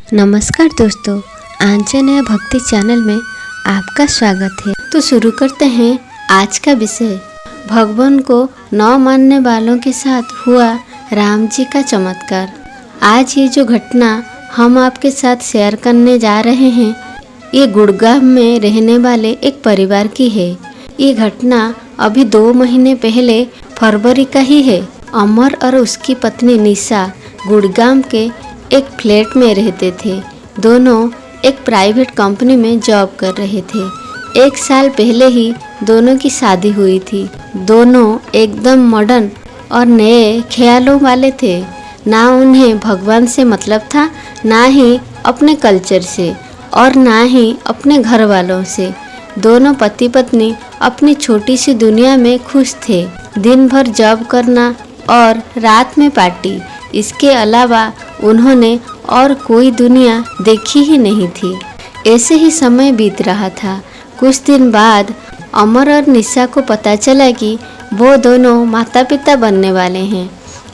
नमस्कार दोस्तों, आंजनेय भक्ति चैनल में आपका स्वागत है। तो शुरू करते हैं आज का विषय। भगवान को न मानने वालों के साथ हुआ राम जी का चमत्कार। आज ये जो घटना हम आपके साथ शेयर करने जा रहे हैं, ये गुड़गांव में रहने वाले एक परिवार की है। ये घटना अभी 2 महीने पहले फरवरी का ही है। अमर और उसकी पत्नी निशा गुड़गांव के एक फ्लैट में रहते थे। दोनों एक प्राइवेट कंपनी में जॉब कर रहे थे। 1 साल पहले ही दोनों की शादी हुई थी। दोनों एकदम मॉडर्न और नए ख्यालों वाले थे। ना उन्हें भगवान से मतलब था, ना ही अपने कल्चर से और ना ही अपने घर वालों से। दोनों पति पत्नी अपनी छोटी सी दुनिया में खुश थे। दिन भर जॉब करना और रात में पार्टी, इसके अलावा उन्होंने और कोई दुनिया देखी ही नहीं थी। ऐसे ही समय बीत रहा था। कुछ दिन बाद अमर और निशा को पता चला कि वो दोनों माता पिता बनने वाले हैं।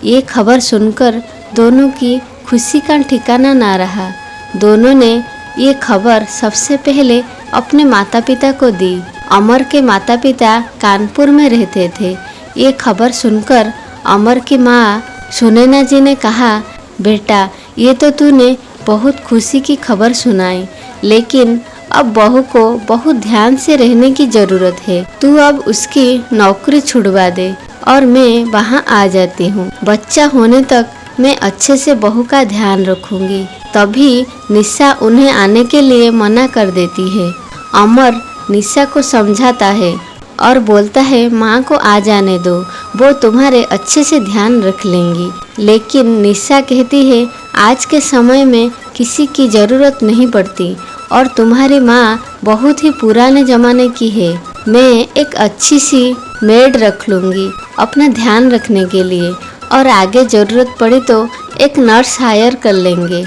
ये खबर सुनकर दोनों की खुशी का ठिकाना ना रहा। दोनों ने ये खबर सबसे पहले अपने माता पिता को दी। अमर के माता पिता कानपुर में रहते थे। ये खबर सुनकर अमर की माँ सुनैना जी ने कहा, बेटा, ये तो तूने बहुत खुशी की खबर सुनाई, लेकिन अब बहू को बहुत ध्यान से रहने की ज़रूरत है। तू अब उसकी नौकरी छुड़वा दे और मैं वहाँ आ जाती हूँ। बच्चा होने तक मैं अच्छे से बहू का ध्यान रखूँगी। तभी निशा उन्हें आने के लिए मना कर देती है। अमर निशा को समझाता है और बोलता है, माँ को आ जाने दो, वो तुम्हारे अच्छे से ध्यान रख लेंगी। लेकिन निशा कहती है, आज के समय में किसी की ज़रूरत नहीं पड़ती और तुम्हारी माँ बहुत ही पुराने ज़माने की है। मैं एक अच्छी सी मेड रख लूँगी अपना ध्यान रखने के लिए, और आगे ज़रूरत पड़ी तो एक नर्स हायर कर लेंगे।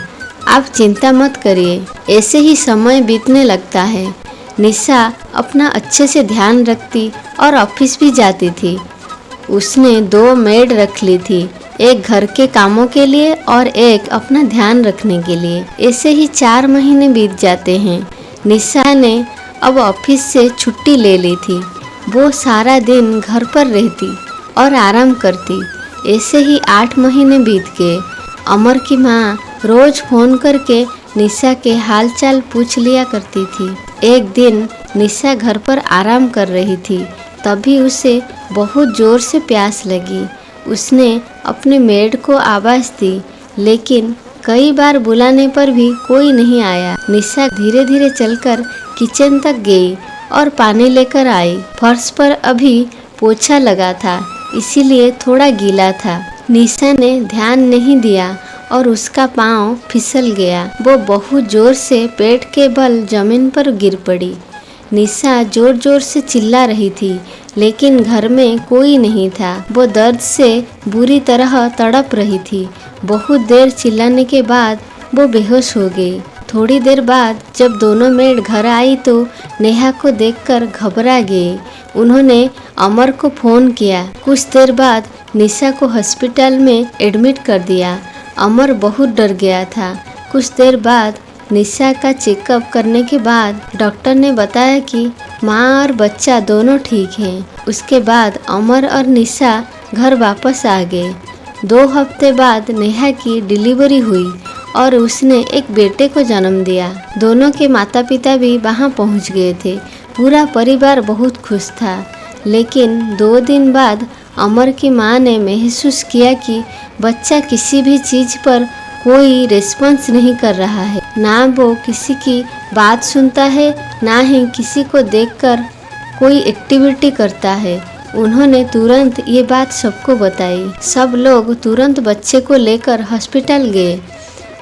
आप चिंता मत करिए। ऐसे ही समय बीतने लगता है। निशा अपना अच्छे से ध्यान रखती और ऑफिस भी जाती थी। उसने 2 मेड रख ली थी, एक घर के कामों के लिए और एक अपना ध्यान रखने के लिए। ऐसे ही 4 महीने बीत जाते हैं। निशा ने अब ऑफिस से छुट्टी ले ली थी। वो सारा दिन घर पर रहती और आराम करती। ऐसे ही 8 महीने बीत गए। अमर की माँ रोज फ़ोन करके निशा के हालचाल पूछ लिया करती थी। एक दिन निशा घर पर आराम कर रही थी, तभी उसे बहुत ज़ोर से प्यास लगी। उसने अपने मेड को आवाज़ दी, लेकिन कई बार बुलाने पर भी कोई नहीं आया। निशा धीरे धीरे चलकर किचन तक गई और पानी लेकर आई। फर्श पर अभी पोछा लगा था, इसीलिए थोड़ा गीला था। निशा ने ध्यान नहीं दिया और उसका पाँव फिसल गया। वो बहुत जोर से पेट के बल जमीन पर गिर पड़ी। निशा जोर जोर से चिल्ला रही थी, लेकिन घर में कोई नहीं था। वो दर्द से बुरी तरह तड़प रही थी। बहुत देर चिल्लाने के बाद वो बेहोश हो गई। थोड़ी देर बाद जब दोनों मेड घर आई तो नेहा को देखकर घबरा गई। उन्होंने अमर को फ़ोन किया। कुछ देर बाद निशा को हॉस्पिटल में एडमिट कर दिया। अमर बहुत डर गया था। कुछ देर बाद निशा का चेकअप करने के बाद डॉक्टर ने बताया कि माँ और बच्चा दोनों ठीक हैं। उसके बाद अमर और निशा घर वापस आ गए। 2 हफ्ते बाद नेहा की डिलीवरी हुई और उसने एक बेटे को जन्म दिया। दोनों के माता पिता भी वहाँ पहुँच गए थे। पूरा परिवार बहुत खुश था। लेकिन 2 दिन बाद अमर की माँ ने महसूस किया कि बच्चा किसी भी चीज़ पर कोई रिस्पॉन्स नहीं कर रहा है। ना वो किसी की बात सुनता है, ना ही किसी को देखकर कोई एक्टिविटी करता है। उन्होंने तुरंत ये बात सबको बताई। सब लोग तुरंत बच्चे को लेकर हॉस्पिटल गए।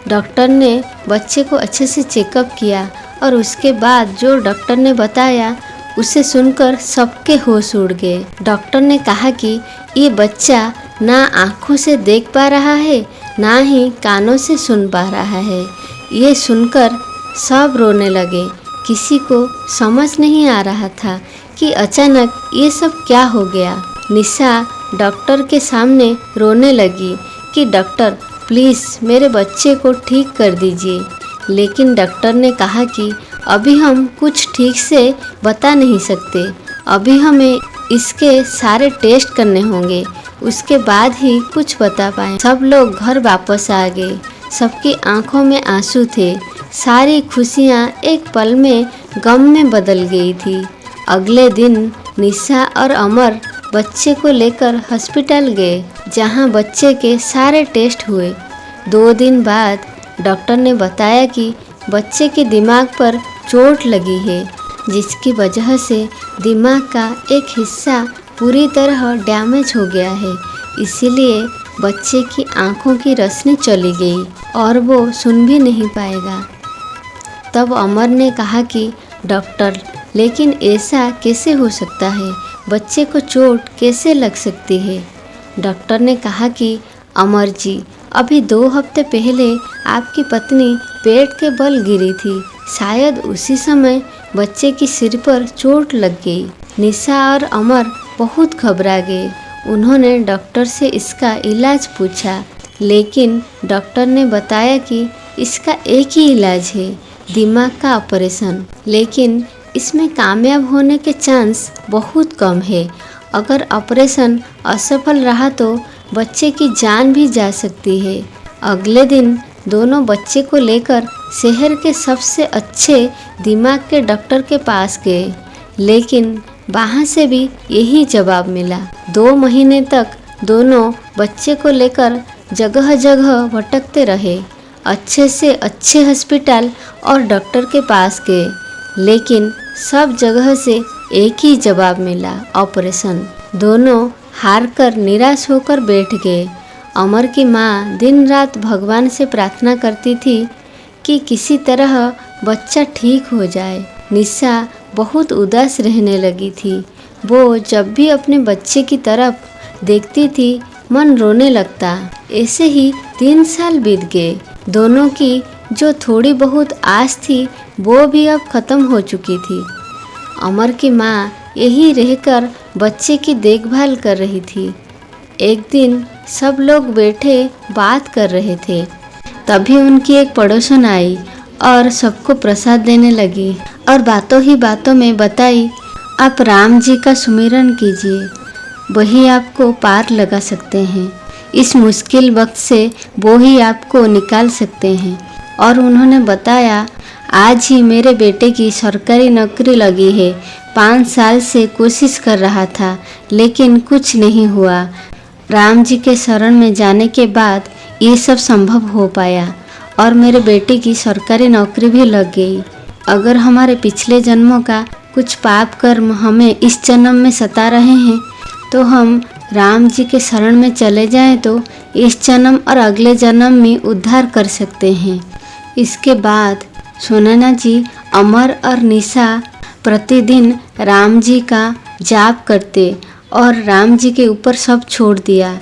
डॉक्टर ने बच्चे को अच्छे से चेकअप किया और उसके बाद जो डॉक्टर ने बताया उसे सुनकर सबके होश उड़ गए। डॉक्टर ने कहा कि ये बच्चा ना आँखों से देख पा रहा है, ना ही कानों से सुन पा रहा है। ये सुनकर सब रोने लगे। किसी को समझ नहीं आ रहा था कि अचानक ये सब क्या हो गया। निशा डॉक्टर के सामने रोने लगी कि डॉक्टर, प्लीज़ मेरे बच्चे को ठीक कर दीजिए। लेकिन डॉक्टर ने कहा कि अभी हम कुछ ठीक से बता नहीं सकते, अभी हमें इसके सारे टेस्ट करने होंगे, उसके बाद ही कुछ बता पाए। सब लोग घर वापस आ गए, सबकी आंखों में आंसू थे, सारी खुशियां एक पल में गम में बदल गई थी। अगले दिन निशा और अमर बच्चे को लेकर हॉस्पिटल गए, जहां बच्चे के सारे टेस्ट हुए। 2 दिन बाद डॉक्टर ने बताया कि बच्चे के दिमाग पर चोट लगी है, जिसकी वजह से दिमाग का एक हिस्सा पूरी तरह डैमेज हो गया है। इसीलिए बच्चे की आंखों की रोशनी चली गई और वो सुन भी नहीं पाएगा। तब अमर ने कहा कि डॉक्टर, लेकिन ऐसा कैसे हो सकता है? बच्चे को चोट कैसे लग सकती है? डॉक्टर ने कहा कि अमर जी, अभी 2 हफ्ते पहले आपकी पत्नी पेट के बल गिरी थी, शायद उसी समय बच्चे की सिर पर चोट लग गई। निशा और अमर बहुत घबरा गए। उन्होंने डॉक्टर से इसका इलाज पूछा, लेकिन डॉक्टर ने बताया कि इसका एक ही इलाज है, दिमाग का ऑपरेशन। लेकिन इसमें कामयाब होने के चांस बहुत कम है। अगर ऑपरेशन असफल रहा तो बच्चे की जान भी जा सकती है। अगले दिन दोनों बच्चे को लेकर शहर के सबसे अच्छे दिमाग के डॉक्टर के पास गए, लेकिन वहाँ से भी यही जवाब मिला। 2 महीने तक दोनों बच्चे को लेकर जगह जगह भटकते रहे, अच्छे से अच्छे हॉस्पिटल और डॉक्टर के पास गए, लेकिन सब जगह से एक ही जवाब मिला, ऑपरेशन। दोनों हार कर निराश होकर बैठ गए। अमर की माँ दिन रात भगवान से प्रार्थना करती थी कि किसी तरह बच्चा ठीक हो जाए। निशा बहुत उदास रहने लगी थी। वो जब भी अपने बच्चे की तरफ देखती थी मन रोने लगता। ऐसे ही 3 साल बीत गए। दोनों की जो थोड़ी बहुत आस थी वो भी अब खत्म हो चुकी थी। अमर की माँ यही रहकर बच्चे की देखभाल कर रही थी। एक दिन सब लोग बैठे बात कर रहे थे, तभी उनकी एक पड़ोसन आई और सबको प्रसाद देने लगी और बातों ही बातों में बताई, आप राम जी का सुमिरन कीजिए, वही आपको पार लगा सकते हैं। इस मुश्किल वक्त से वो ही आपको निकाल सकते हैं। और उन्होंने बताया, आज ही मेरे बेटे की सरकारी नौकरी लगी है। 5 साल से कोशिश कर रहा था, लेकिन कुछ नहीं हुआ। राम जी के शरण में जाने के बाद ये सब संभव हो पाया और मेरे बेटे की सरकारी नौकरी भी लग गई। अगर हमारे पिछले जन्मों का कुछ पाप कर्म हमें इस जन्म में सता रहे हैं, तो हम राम जी के शरण में चले जाएं तो इस जन्म और अगले जन्म में उद्धार कर सकते हैं। इसके बाद सुनैना जी, अमर और निशा प्रतिदिन राम जी का जाप करते और राम जी के ऊपर सब छोड़ दिया।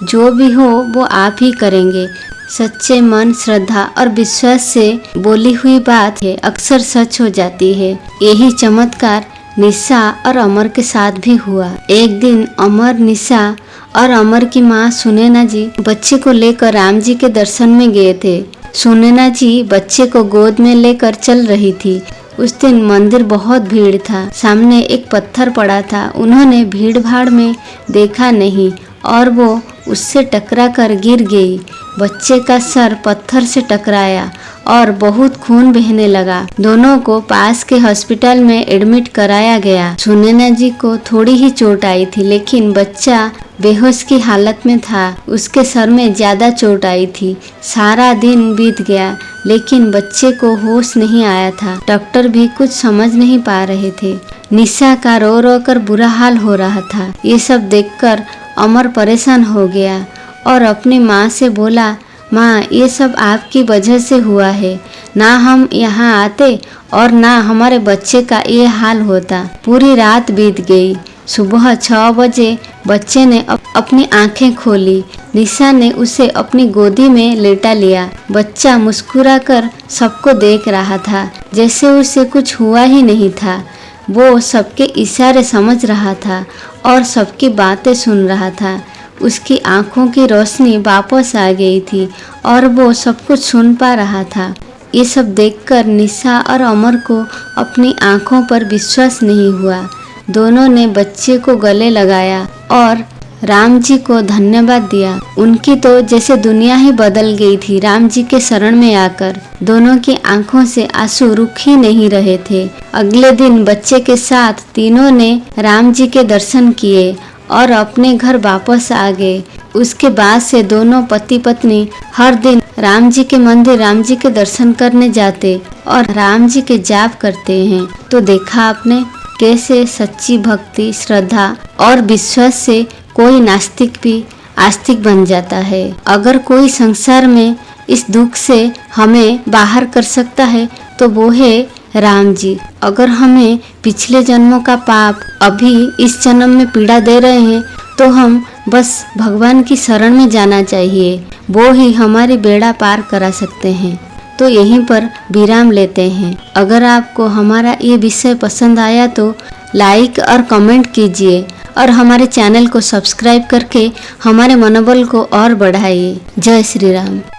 जो भी हो वो आप ही करेंगे। सच्चे मन, श्रद्धा और विश्वास से बोली हुई बात है अक्सर सच हो जाती है। यही चमत्कार निशा और अमर के साथ भी हुआ। एक दिन अमर, निशा और अमर की माँ सुनैना जी बच्चे को लेकर राम जी के दर्शन में गए थे। सुनैना जी बच्चे को गोद में लेकर चल रही थी। उस दिन मंदिर बहुत भीड़ था। सामने एक पत्थर पड़ा था। उन्होंने भीड़ भाड़ में देखा नहीं और वो उससे टकरा कर गिर गई। बच्चे का सर पत्थर से टकराया और बहुत खून बहने लगा। दोनों को पास के हॉस्पिटल में एडमिट कराया गया। सुनैना जी को थोड़ी ही चोट आई थी, लेकिन बच्चा बेहोश की हालत में था। उसके सर में ज्यादा चोट आई थी। सारा दिन बीत गया, लेकिन बच्चे को होश नहीं आया था। डॉक्टर भी कुछ समझ नहीं पा रहे थे। निशा का रो रो कर बुरा हाल हो रहा था। ये सब देखकर अमर परेशान हो गया और अपनी माँ से बोला, माँ, ये सब आपकी वजह से हुआ है। ना हम यहाँ आते और ना हमारे बच्चे का ये हाल होता। पूरी रात बीत गई। सुबह 6 बजे बच्चे ने अपनी आंखें खोली। निशा ने उसे अपनी गोदी में लेटा लिया। बच्चा मुस्कुराकर सबको देख रहा था, जैसे उसे कुछ हुआ ही नहीं था। वो सबके इशारे समझ रहा था और सबकी बातें सुन रहा था। उसकी आंखों की रोशनी वापस आ गई थी और वो सब कुछ सुन पा रहा था। ये सब देखकर निशा और अमर को अपनी आंखों पर विश्वास नहीं हुआ। दोनों ने बच्चे को गले लगाया और राम जी को धन्यवाद दिया। उनकी तो जैसे दुनिया ही बदल गई थी राम जी के शरण में आकर। दोनों की आंखों से आंसू रुक ही नहीं रहे थे। अगले दिन बच्चे के साथ तीनों ने राम जी के दर्शन किए और अपने घर वापस आ गए। उसके बाद से दोनों पति पत्नी हर दिन राम जी के मंदिर राम जी के दर्शन करने जाते और राम जी के जाप करते हैं। तो देखा आपने कैसे सच्ची भक्ति, श्रद्धा और विश्वास से कोई नास्तिक भी आस्तिक बन जाता है। अगर कोई संसार में इस दुख से हमें बाहर कर सकता है तो वो है राम जी। अगर हमें पिछले जन्मों का पाप अभी इस जन्म में पीड़ा दे रहे हैं तो हम बस भगवान की शरण में जाना चाहिए। वो ही हमारी बेड़ा पार करा सकते हैं। तो यहीं पर विराम लेते हैं। अगर आपको हमारा ये विषय पसंद आया तो लाइक और कमेंट कीजिए और हमारे चैनल को सब्सक्राइब करके हमारे मनोबल को और बढ़ाइए। जय श्री राम।